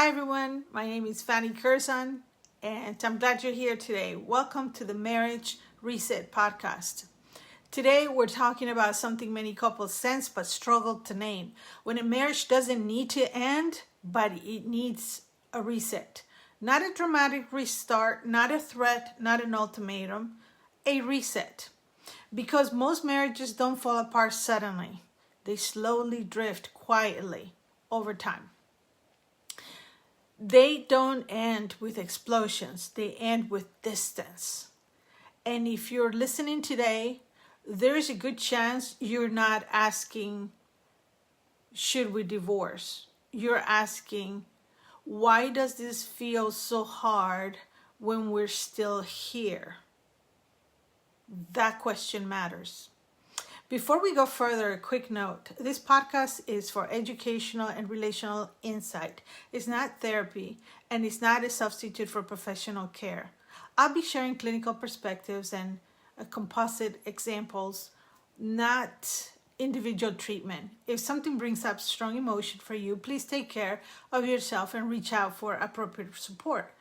Hi everyone, my name is Fanny Curzon and I'm glad you're here today. Welcome to the Marriage Reset podcast. Today we're talking about something many couples sense but struggle to name. When a marriage doesn't need to end, but it needs a reset. Not a dramatic restart, not a threat, not an ultimatum, a reset. Because most marriages don't fall apart suddenly. They slowly drift quietly over time. They don't end with explosions, they end with distance. And if you're listening today, there's a good chance you're not asking, should we divorce? You're asking, why does this feel so hard when we're still here? That question matters. Before we go further, a quick note. This podcast is for educational and relational insight. It's not therapy, and it's not a substitute for professional care. I'll be sharing clinical perspectives and composite examples, not individual treatment. If something brings up strong emotion for you, please take care of yourself and reach out for appropriate support.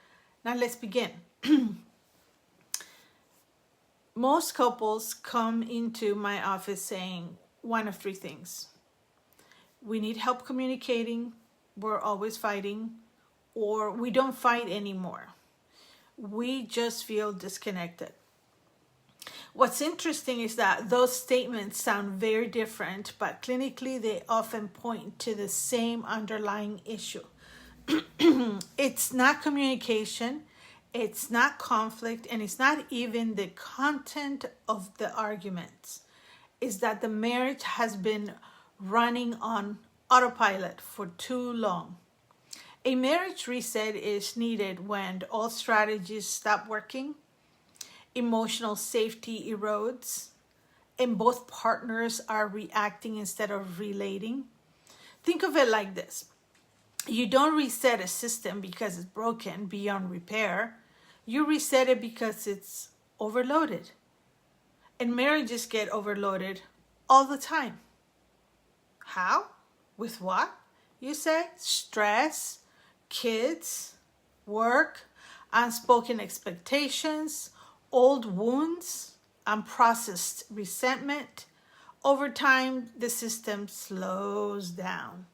Now let's begin. Most couples come into my office saying one of three things. We need help communicating, we're always fighting, or we don't fight anymore. We just feel disconnected. What's interesting is that those statements sound very different, but clinically they often point to the same underlying issue. It's not communication. It's not conflict, and it's not even the content of the arguments. It's that the marriage has been running on autopilot for too long. A marriage reset is needed when all strategies stop working, emotional safety erodes, and both partners are reacting instead of relating. Think of it like this. You don't reset a system because it's broken beyond repair. You reset it because it's overloaded. And marriages get overloaded all the time. How? With what? You say stress, kids, work, unspoken expectations, old wounds, unprocessed resentment. Over time, the system slows down.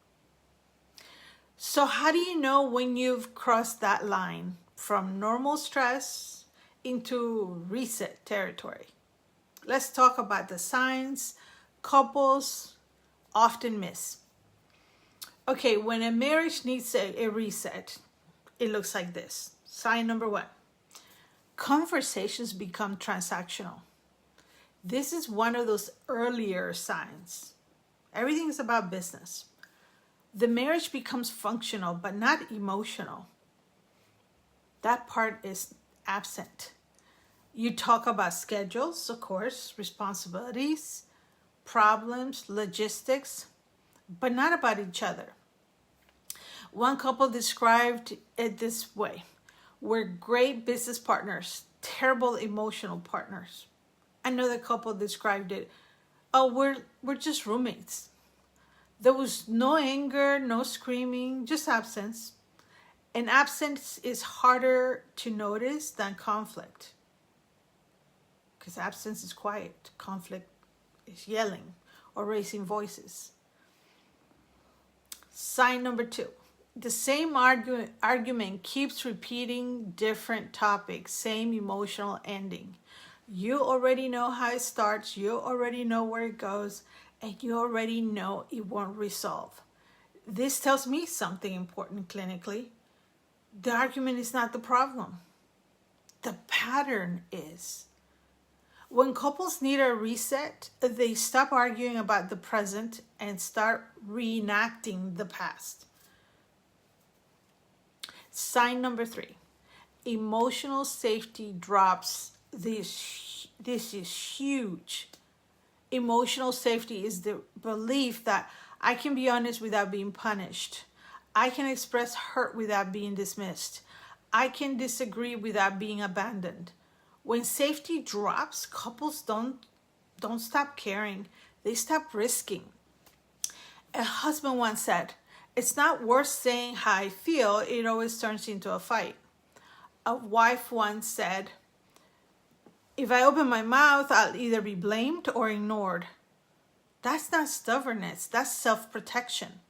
So how do you know when you've crossed that line from normal stress into reset territory? Let's talk about the signs couples often miss. Okay, when a marriage needs a reset, it looks like this. Sign number one, conversations become transactional. This is one of those earlier signs. Everything is about business. The marriage becomes functional, but not emotional. That part is absent. You talk about schedules, of course, responsibilities, problems, logistics, but not about each other. One couple described it this way. We're great business partners, terrible emotional partners. Another couple described it, we're just roommates. There was no anger, no screaming, just absence. And absence is harder to notice than conflict. Because absence is quiet. Conflict is yelling or raising voices. Sign number two. The same argument keeps repeating different topics, same emotional ending. You already know how it starts. You already know where it goes. And you already know it won't resolve. This tells me something important clinically. The argument is not the problem. The pattern is. When couples need a reset, they stop arguing about the present and start reenacting the past. Sign number three, emotional safety drops. This is huge. Emotional safety is the belief that I can be honest without being punished. I can express hurt without being dismissed. I can disagree without being abandoned. When safety drops, couples don't stop caring. They stop risking. A husband once said, It's not worth saying how I feel. It always turns into a fight. A wife once said, if I open my mouth, I'll either be blamed or ignored. That's not stubbornness. That's self-protection.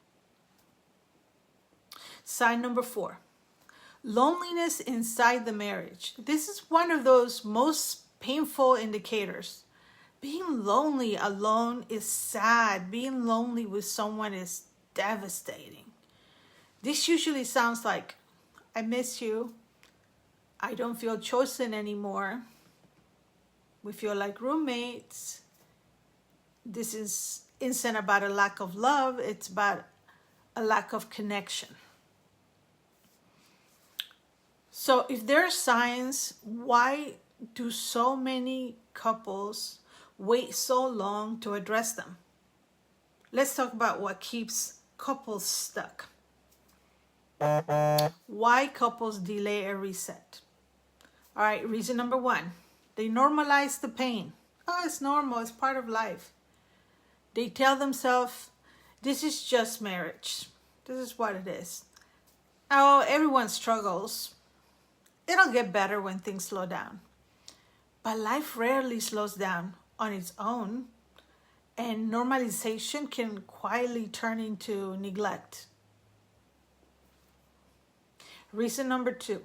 Sign number 4. Loneliness inside the marriage. This is one of those most painful indicators. Being lonely alone is sad. Being lonely with someone is devastating. This usually sounds like, I miss you. I don't feel chosen anymore. We feel like roommates. This isn't about a lack of love. It's about a lack of connection. So if there are signs, why do so many couples wait so long to address them? Let's talk about what keeps couples stuck. Why couples delay a reset. All right, reason number 1. They normalize the pain. Oh, it's normal. It's part of life. They tell themselves, this is just marriage. This is what it is. Oh, everyone struggles. It'll get better when things slow down. But life rarely slows down on its own, and normalization can quietly turn into neglect. Reason number 2,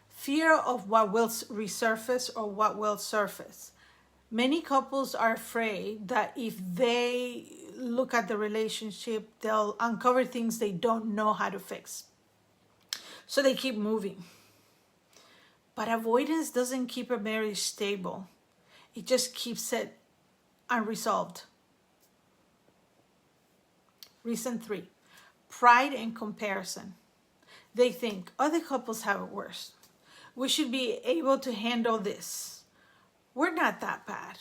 fear of what will resurface or what will surface. Many couples are afraid that if they look at the relationship, they'll uncover things they don't know how to fix. So they keep moving. But avoidance doesn't keep a marriage stable. It just keeps it unresolved. Reason 3, pride and comparison. They think other couples have it worse. We should be able to handle this. We're not that bad.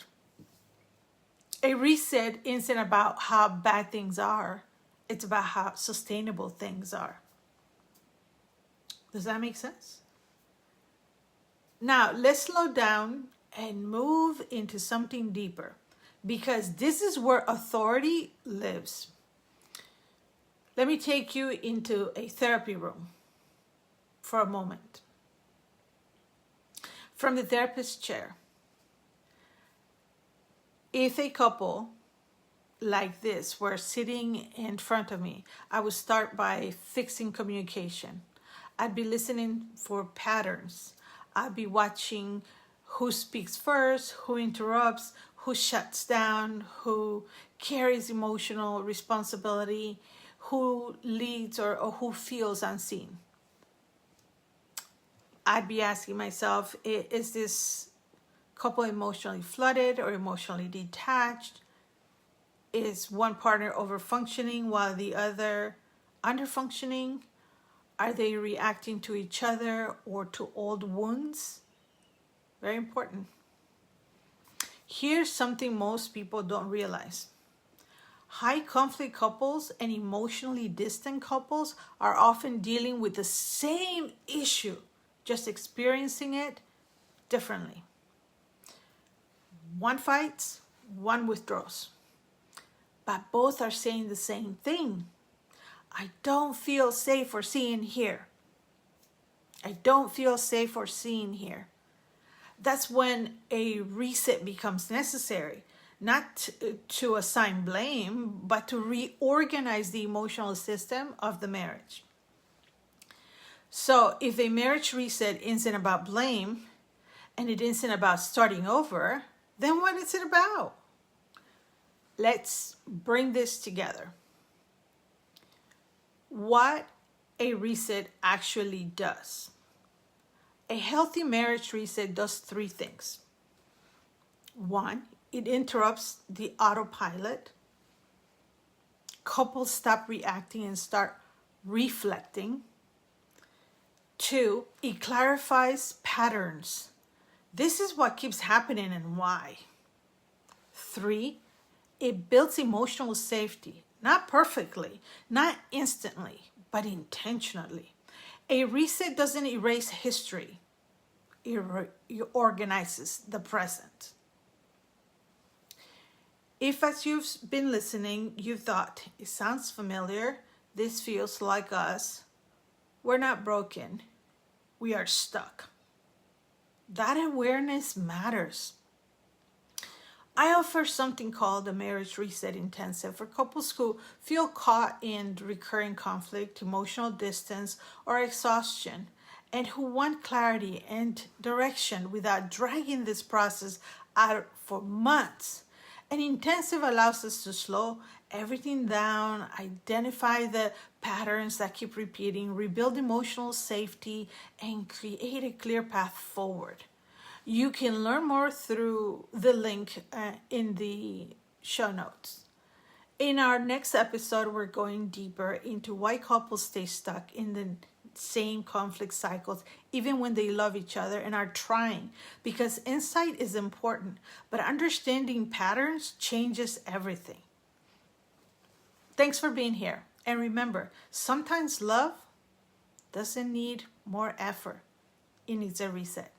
A reset isn't about how bad things are. It's about how sustainable things are. Does that make sense? Now, let's slow down and move into something deeper, because this is where authority lives. Let me take you into a therapy room for a moment. From the therapist's chair, if a couple like this were sitting in front of me, I would start by fixing communication. I'd be listening for patterns. I'd be watching who speaks first, who interrupts, who shuts down, who carries emotional responsibility, who leads or who feels unseen. I'd be asking myself, is this couple emotionally flooded or emotionally detached? Is one partner overfunctioning while the other underfunctioning? Are they reacting to each other or to old wounds? Very important. Here's something most people don't realize. High conflict couples and emotionally distant couples are often dealing with the same issue, just experiencing it differently. One fights, one withdraws. But both are saying the same thing. I don't feel safe or seen here. I don't feel safe or seen here. That's when a reset becomes necessary, not to assign blame, but to reorganize the emotional system of the marriage. So if a marriage reset isn't about blame and it isn't about starting over, then what is it about? Let's bring this together. What a reset actually does. A healthy marriage reset does 3 things. 1, it interrupts the autopilot. Couples stop reacting and start reflecting. 2, it clarifies patterns. This is what keeps happening and why. 3, it builds emotional safety. Not perfectly, not instantly, but intentionally. A reset doesn't erase history. It organizes the present. If as you've been listening, you thought, it sounds familiar, this feels like us. We're not broken. We are stuck. That awareness matters. I offer something called the Marriage Reset Intensive for couples who feel caught in recurring conflict, emotional distance, or exhaustion, and who want clarity and direction without dragging this process out for months. An intensive allows us to slow everything down, identify the patterns that keep repeating, rebuild emotional safety, and create a clear path forward. You can learn more through the link in the show notes. In our next episode, we're going deeper into why couples stay stuck in the same conflict cycles, even when they love each other and are trying, because insight is important, but understanding patterns changes everything. Thanks for being here. And remember, sometimes love doesn't need more effort, it needs a reset.